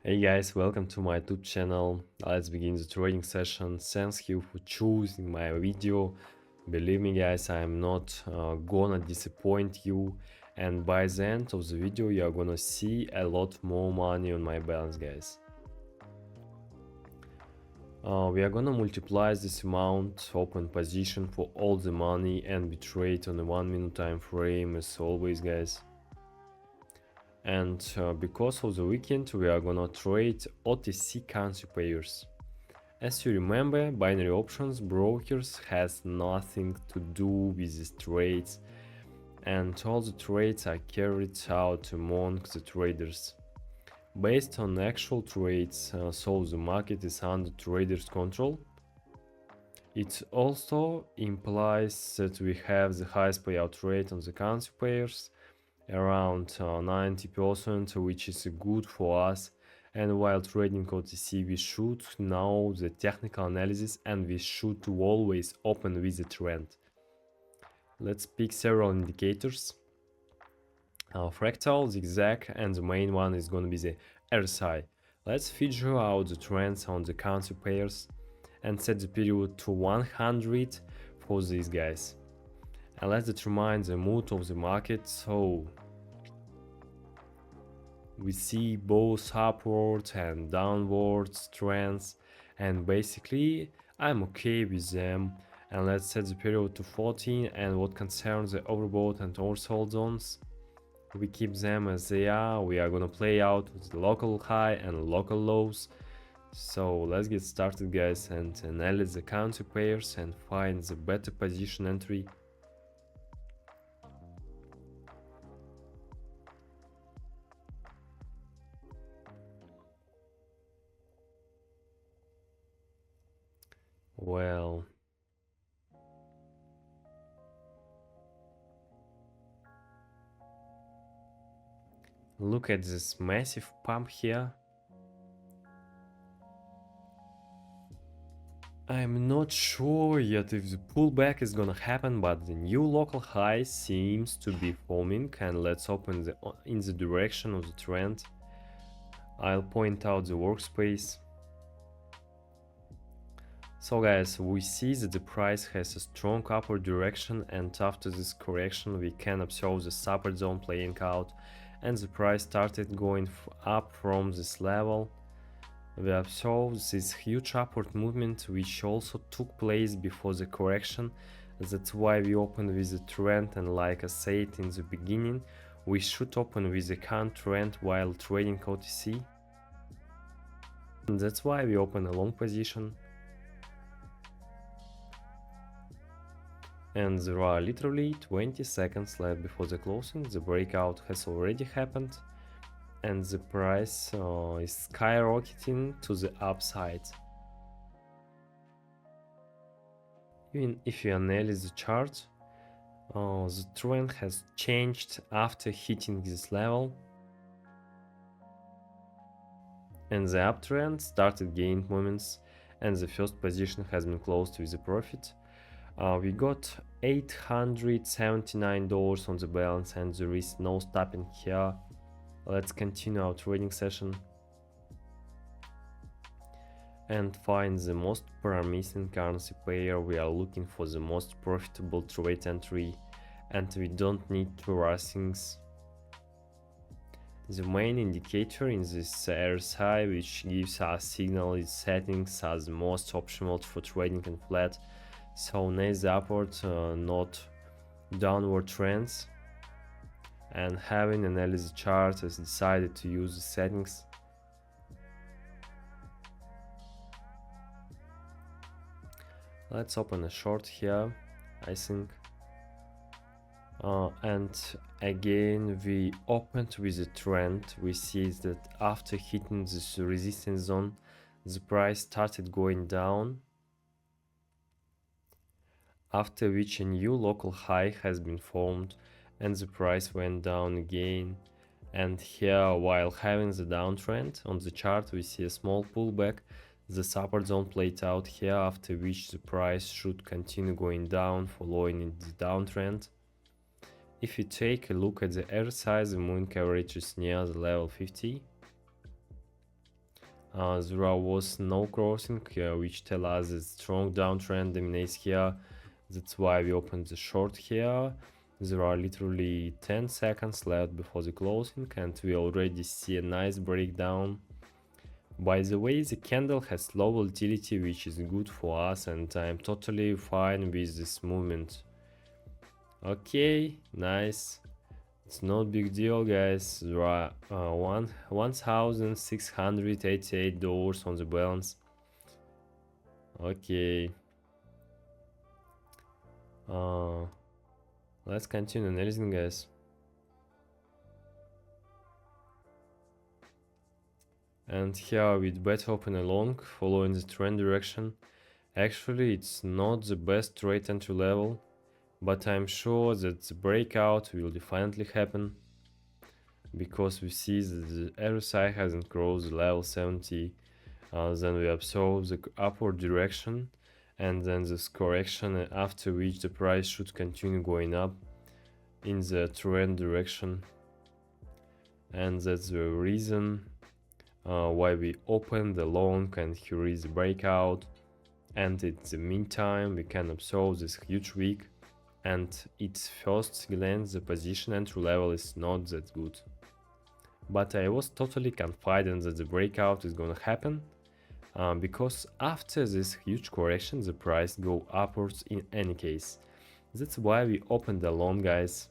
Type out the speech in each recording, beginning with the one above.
Hey guys, welcome to my YouTube channel. Let's begin the trading session. Thank you for choosing my video. Believe me guys, I'm not gonna disappoint you, and by the end of the video you are gonna see a lot more money on my balance, guys. We are gonna multiply this amount, open position for all the money, and we trade on a 1 minute time frame as always, guys. And because of the weekend we are gonna trade OTC currency pairs. As you remember, binary options brokers has nothing to do with these trades, and all the trades are carried out among the traders based on actual trades, so the market is under traders control. It also implies that we have the highest payout rate on the currency pairs, around 90%, which is good for us. And while trading OTC, we should know the technical analysis and we should always open with the trend. Let's pick several indicators. Fractal, zigzag, and the main one is going to be the RSI. Let's figure out the trends on the currency pairs and set the period to 100 for these guys. And let's determine the mood of the market. So we see both upwards and downwards trends, and basically I'm okay with them. And let's set the period to 14, and what concerns the overbought and oversold zones, we keep them as they are. We are gonna play out with the local high and local lows. So let's get started guys and analyze the currency pairs and find the better position entry. Well, look at this massive pump here. I'm not sure yet if the pullback is gonna happen, but the new local high seems to be forming, and let's open in the direction of the trend. I'll point out the workspace. So guys, we see that the price has a strong upward direction, and after this correction we can observe the support zone playing out, and the price started going up from this level. We observed this huge upward movement which also took place before the correction. That's why we opened with the trend, and like I said in the beginning, we should open with the current trend while trading OTC. And that's why we open a long position. And there are literally 20 seconds left before the closing. The breakout has already happened, and the price is skyrocketing to the upside. Even if you analyze the chart, the trend has changed after hitting this level, and the uptrend started gaining moments, and the first position has been closed with a profit. We got $879 on the balance, and there is no stopping here. Let's continue our trading session and find the most promising currency pair. We are looking for the most profitable trade entry, and we don't need to rush things. The main indicator in this RSI, which gives us signal, is settings as the most optimal for trading and flat. So nice upward, not downward trends, and having analyzed the chart has decided to use the settings. Let's open a short here, I think. And again we opened with a trend. We see that after hitting this resistance zone, the price started going down, after which a new local high has been formed and the price went down again. And here, while having the downtrend on the chart, we see a small pullback. The support zone played out here, after which the price should continue going down following the downtrend. If you take a look at the RSI, the moving average is near the level 50. There was no crossing, which tell us a strong downtrend dominates here. That's why we opened the short here. There are literally 10 seconds left before the closing, and we already see a nice breakdown. By the way, the candle has low volatility, which is good for us, and I'm totally fine with this movement. Okay, nice. It's not big deal, guys. There are $1,688 on the balance. Okay. Let's continue analyzing, guys. And here we'd better open a long, following the trend direction. Actually, it's not the best trade entry level, but I'm sure that the breakout will definitely happen, because we see that the RSI hasn't crossed level 70. Then we observe the upward direction, and then this correction, after which the price should continue going up in the trend direction. And that's the reason why we open the long, and here is the breakout. And in the meantime, we can observe this huge wick, and its first glance the position entry level is not that good. But I was totally confident that the breakout is gonna happen, because after this huge correction the price go upwards in any case. That's why we opened the long, guys.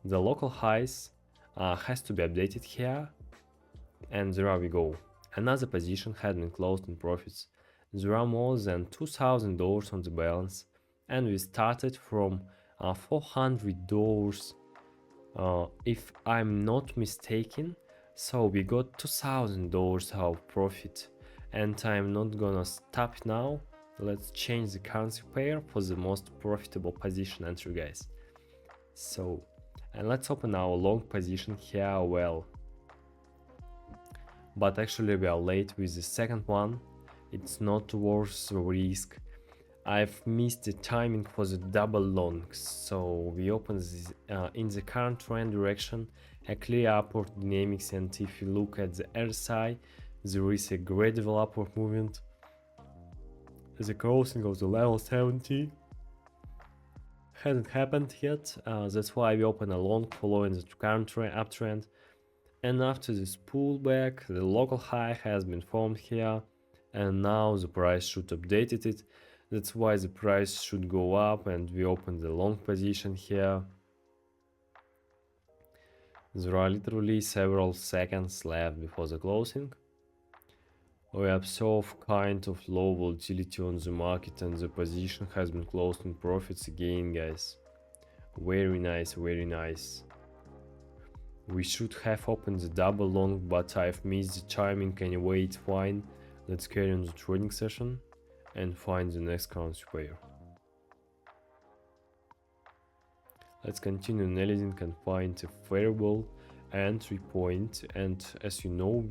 The local highs has to be updated here, and there we go. Another position had been closed in profits. There are more than $2,000 on the balance, and we started from $400, if I'm not mistaken. So we got $2,000 of profit, and I'm not gonna stop now. Let's change the currency pair for the most profitable position entry, guys. So, and let's open our long position here. Well, but actually we are late with the second one. It's not worth the risk. I've missed the timing for the double long, so we open this in the current trend direction, a clear upward dynamics, and if you look at the RSI, there is a gradual upward movement. The crossing of the level 70 hasn't happened yet, that's why we open a long following the current uptrend. And after this pullback, the local high has been formed here, and now the price should update it. That's why the price should go up, and we open the long position here. There are literally several seconds left before the closing. We observe kind of low volatility on the market, and the position has been closed in profits again, guys. Very nice, very nice. We should have opened the double long, but I've missed the timing. Anyway, it's fine. Let's carry on the trading session and find the next currency pair. Let's continue analyzing and find a favorable entry point. And as you know,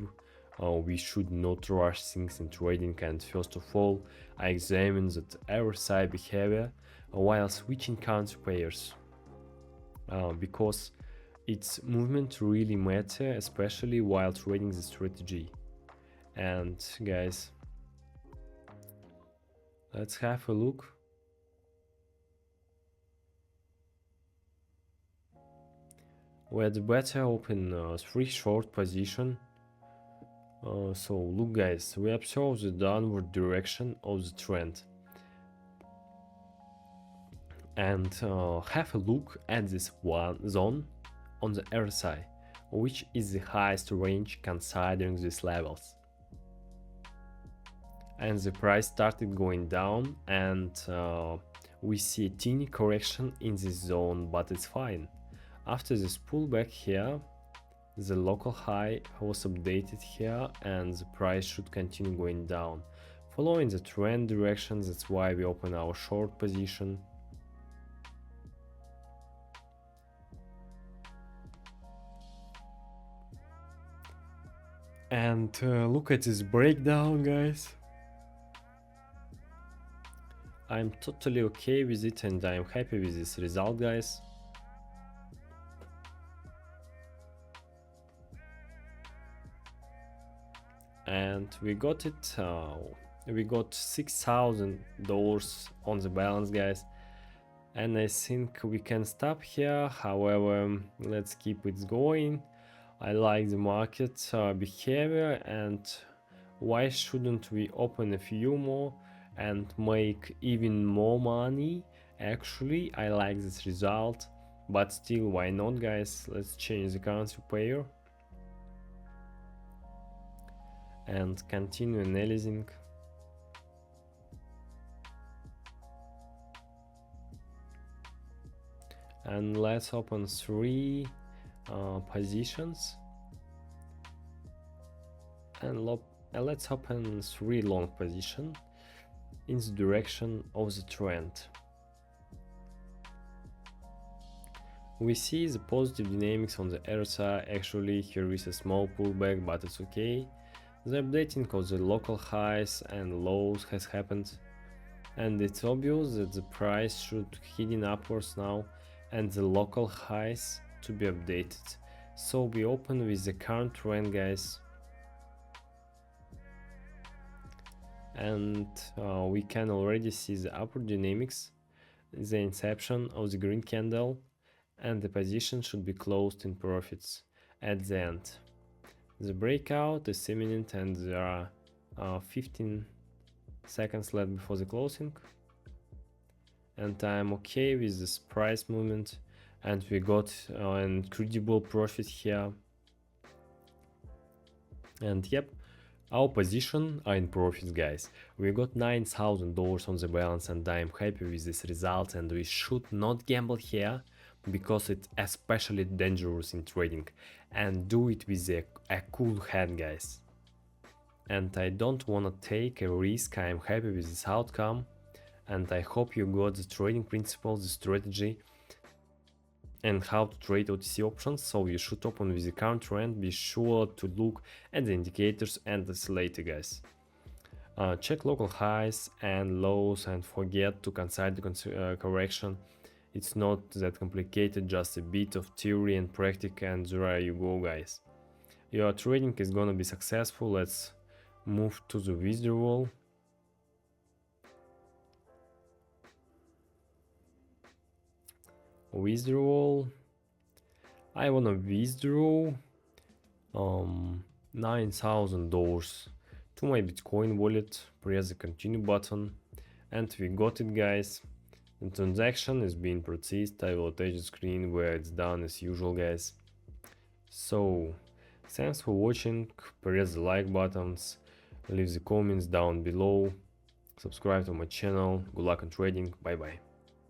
we should not rush things in trading, and first of all I examine the RSI behavior while switching currency pairs, because its movement really matter, especially while trading the strategy. And guys, let's have a look. We had better open 3 short position. So look, guys, we observe the downward direction of the trend, and have a look at this one zone on the RSI, which is the highest range considering these levels. And the price started going down, and we see a teeny correction in this zone, but it's fine. After this pullback here, the local high was updated here, and the price should continue going down following the trend direction. That's why we open our short position. And look at this breakdown, guys. I'm totally okay with it, and I'm happy with this result, guys. and we got it. We got $6,000 on the balance, guys, and I think we can stop here. However, let's keep it going. I like the market behavior, and why shouldn't we open a few more and make even more money? Actually, I like this result, but still, why not, guys? Let's change the currency pair and continue analyzing. And let's open 3 positions, and let's open 3 long position in the direction of the trend. We see the positive dynamics on the RSI. Actually, here is a small pullback, but it's okay. The updating of the local highs and lows has happened, and it's obvious that the price should heading upwards now, and the local highs to be updated. So we open with the current trend, guys, and we can already see the upward dynamics, the inception of the green candle, and the position should be closed in profits at the end. The breakout is imminent, and there are 15 seconds left before the closing, and I'm okay with this price movement, and we got an incredible profit here. And yep, our position are in profits, guys. We got $9,000 on the balance, and I'm happy with this result, and we should not gamble here because it's especially dangerous in trading, and do it with a cool head, guys. And I don't want to take a risk. I'm happy with this outcome, and I hope you got the trading principles, the strategy, and how to trade OTC options. So you should open with the current trend. Be sure to look at the indicators and this later, guys. Check local highs and lows, and forget to consider the correction. It's not that complicated, just a bit of theory and practice, and there you go, guys. Your trading is gonna be successful. Let's move to the withdrawal. I wanna withdraw $9,000 to my Bitcoin wallet. Press the continue button, and we got it, guys. The transaction is being processed. I will attach the screen where it's done as usual, guys. So thanks for watching. Press the like buttons, leave the comments down below, subscribe to my channel. Good luck on trading. Bye bye.